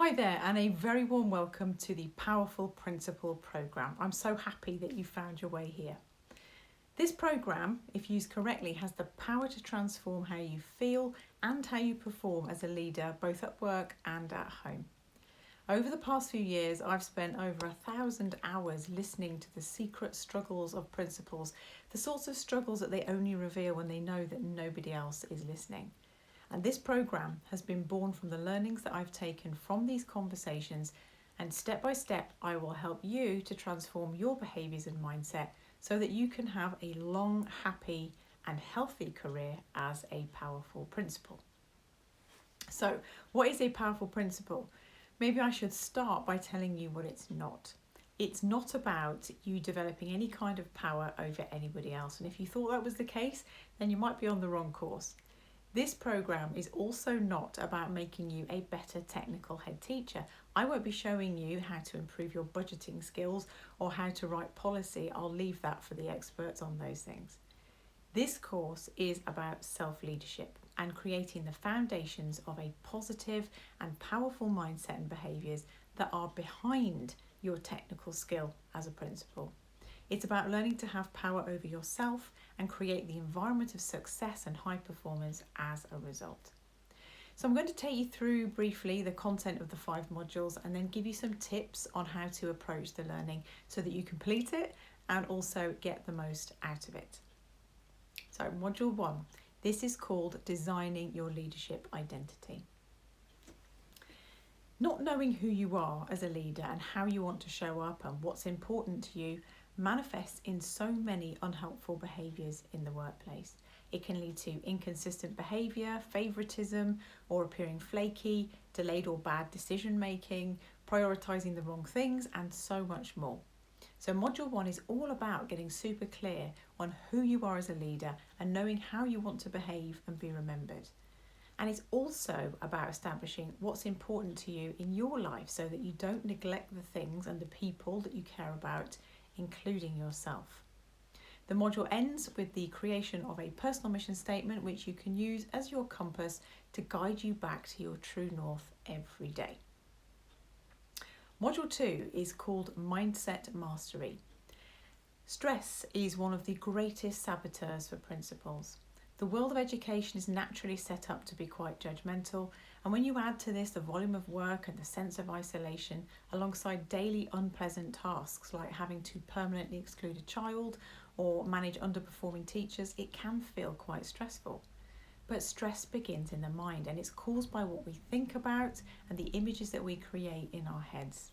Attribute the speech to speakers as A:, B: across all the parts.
A: Hi there, and a very warm welcome to the Powerful Principal programme. I'm so happy that you found your way here. This programme, if used correctly, has the power to transform how you feel and how you perform as a leader, both at work and at home. Over the past few years, I've spent over 1,000 hours listening to the secret struggles of principals, the sorts of struggles that they only reveal when they know that nobody else is listening. And this programme has been born from the learnings that I've taken from these conversations, and step by step I will help you to transform your behaviours and mindset so that you can have a long, happy and healthy career as a powerful principal. So, what is a powerful principal? Maybe I should start by telling you what it's not. It's not about you developing any kind of power over anybody else. And if you thought that was the case, then you might be on the wrong course. This programme is also not about making you a better technical head teacher. I won't be showing you how to improve your budgeting skills or how to write policy. I'll leave that for the experts on those things. This course is about self-leadership and creating the foundations of a positive and powerful mindset and behaviours that are behind your technical skill as a principal. It's about learning to have power over yourself and create the environment of success and high performance as a result. So I'm going to take you through briefly the content of the 5 modules and then give you some tips on how to approach the learning so that you complete it and also get the most out of it. So module 1, this is called Designing Your Leadership Identity. Not knowing who you are as a leader and how you want to show up and what's important to you manifests in so many unhelpful behaviours in the workplace. It can lead to inconsistent behaviour, favouritism, or appearing flaky, delayed or bad decision making, prioritising the wrong things, and so much more. So module 1 is all about getting super clear on who you are as a leader and knowing how you want to behave and be remembered. And it's also about establishing what's important to you in your life so that you don't neglect the things and the people that you care about, including yourself. The module ends with the creation of a personal mission statement which you can use as your compass to guide you back to your true north every day. Module 2 is called Mindset Mastery. Stress is one of the greatest saboteurs for principals. The world of education is naturally set up to be quite judgmental, and when you add to this the volume of work and the sense of isolation alongside daily unpleasant tasks like having to permanently exclude a child or manage underperforming teachers, it can feel quite stressful. But stress begins in the mind, and it's caused by what we think about and the images that we create in our heads.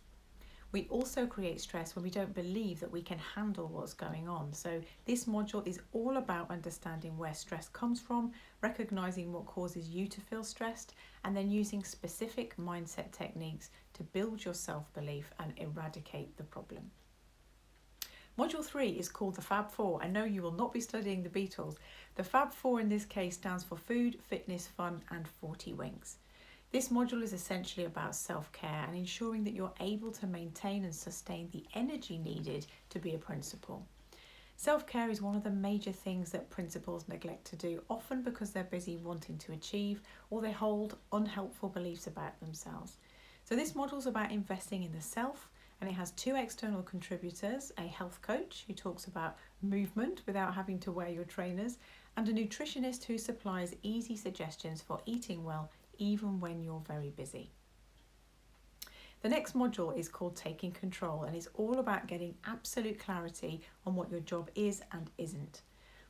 A: We also create stress when we don't believe that we can handle what's going on. So this module is all about understanding where stress comes from, recognizing what causes you to feel stressed, and then using specific mindset techniques to build your self-belief and eradicate the problem. Module 3 is called the Fab Four. I know you will not be studying the Beatles. The Fab Four in this case stands for food, fitness, fun, and 40 wings. This module is essentially about self-care and ensuring that you're able to maintain and sustain the energy needed to be a principal. Self-care is one of the major things that principals neglect to do, often because they're busy wanting to achieve or they hold unhelpful beliefs about themselves. So this module is about investing in the self, and it has 2 external contributors, a health coach who talks about movement without having to wear your trainers, and a nutritionist who supplies easy suggestions for eating well even when you're very busy. The next module is called Taking Control, and it's all about getting absolute clarity on what your job is and isn't.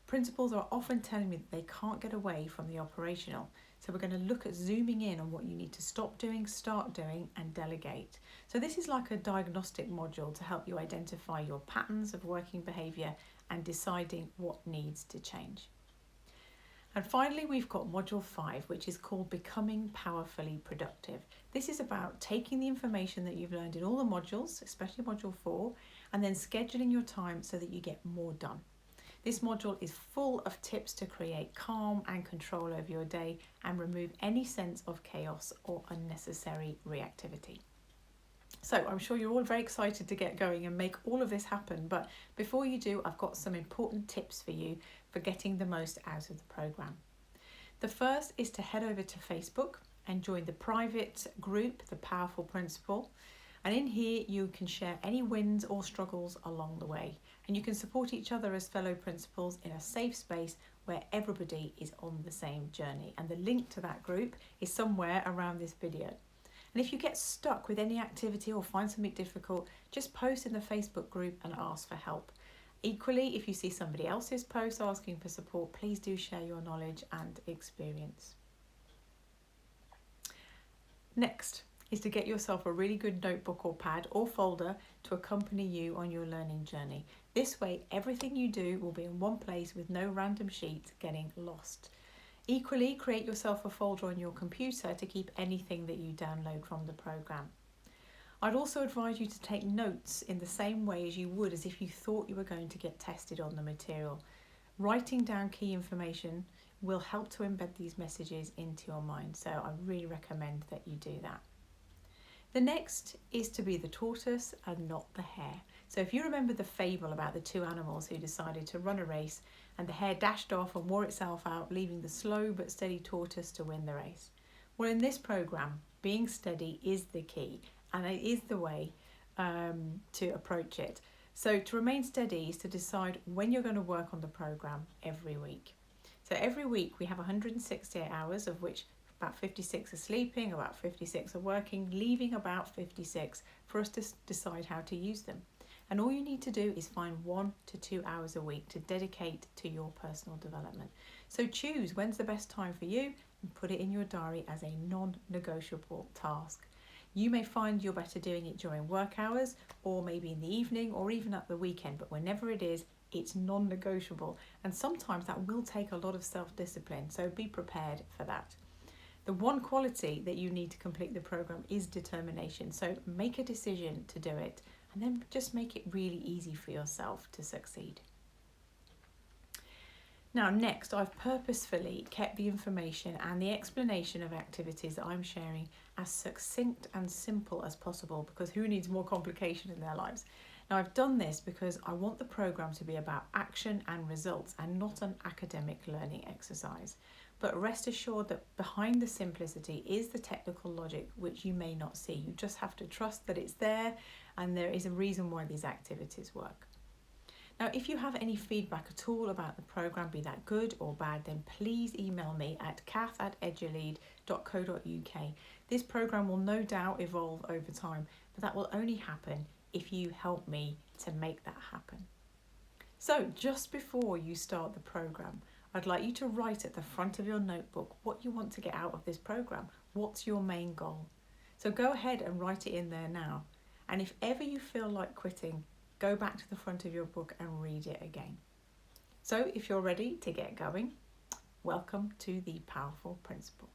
A: Principals are often telling me that they can't get away from the operational, so we're going to look at zooming in on what you need to stop doing, start doing, and delegate. So this is like a diagnostic module to help you identify your patterns of working behaviour and deciding what needs to change. And finally, we've got module 5, which is called Becoming Powerfully Productive. This is about taking the information that you've learned in all the modules, especially module 4, and then scheduling your time so that you get more done. This module is full of tips to create calm and control over your day and remove any sense of chaos or unnecessary reactivity. So I'm sure you're all very excited to get going and make all of this happen, but before you do, I've got some important tips for you for getting the most out of the programme. The first is to head over to Facebook and join the private group, The Powerful Principal. And in here, you can share any wins or struggles along the way. And you can support each other as fellow principals in a safe space where everybody is on the same journey. And the link to that group is somewhere around this video. And if you get stuck with any activity or find something difficult, just post in the Facebook group and ask for help. Equally, if you see somebody else's post asking for support, please do share your knowledge and experience. Next is to get yourself a really good notebook or pad or folder to accompany you on your learning journey. This way, everything you do will be in one place with no random sheets getting lost. Equally, create yourself a folder on your computer to keep anything that you download from the program. I'd also advise you to take notes in the same way as you would as if you thought you were going to get tested on the material. Writing down key information will help to embed these messages into your mind, so I really recommend that you do that. The next is to be the tortoise and not the hare. So if you remember the fable about the two animals who decided to run a race and the hare dashed off and wore itself out, leaving the slow but steady tortoise to win the race. Well, in this program, being steady is the key and it is the way to approach it. So to remain steady is to decide when you're going to work on the program every week. So every week we have 168 hours, of which about 56 are sleeping, about 56 are working, leaving about 56 for us to decide how to use them. And all you need to do is find 1 to 2 hours a week to dedicate to your personal development. So choose when's the best time for you and put it in your diary as a non-negotiable task. You may find you're better doing it during work hours or maybe in the evening or even at the weekend, but whenever it is, it's non-negotiable. And sometimes that will take a lot of self-discipline, so be prepared for that. The one quality that you need to complete the program is determination. So make a decision to do it and then just make it really easy for yourself to succeed. Now, next, I've purposefully kept the information and the explanation of activities that I'm sharing as succinct and simple as possible, because who needs more complication in their lives? Now, I've done this because I want the program to be about action and results and not an academic learning exercise. But rest assured that behind the simplicity is the technical logic which you may not see. You just have to trust that it's there and there is a reason why these activities work. Now, if you have any feedback at all about the program, be that good or bad, then please email me at kath@edulead.co.uk. This program will no doubt evolve over time, but that will only happen if you help me to make that happen. So just before you start the program, I'd like you to write at the front of your notebook what you want to get out of this program. What's your main goal? So go ahead and write it in there now. And if ever you feel like quitting, go back to the front of your book and read it again. So if you're ready to get going, welcome to The Powerful Principal.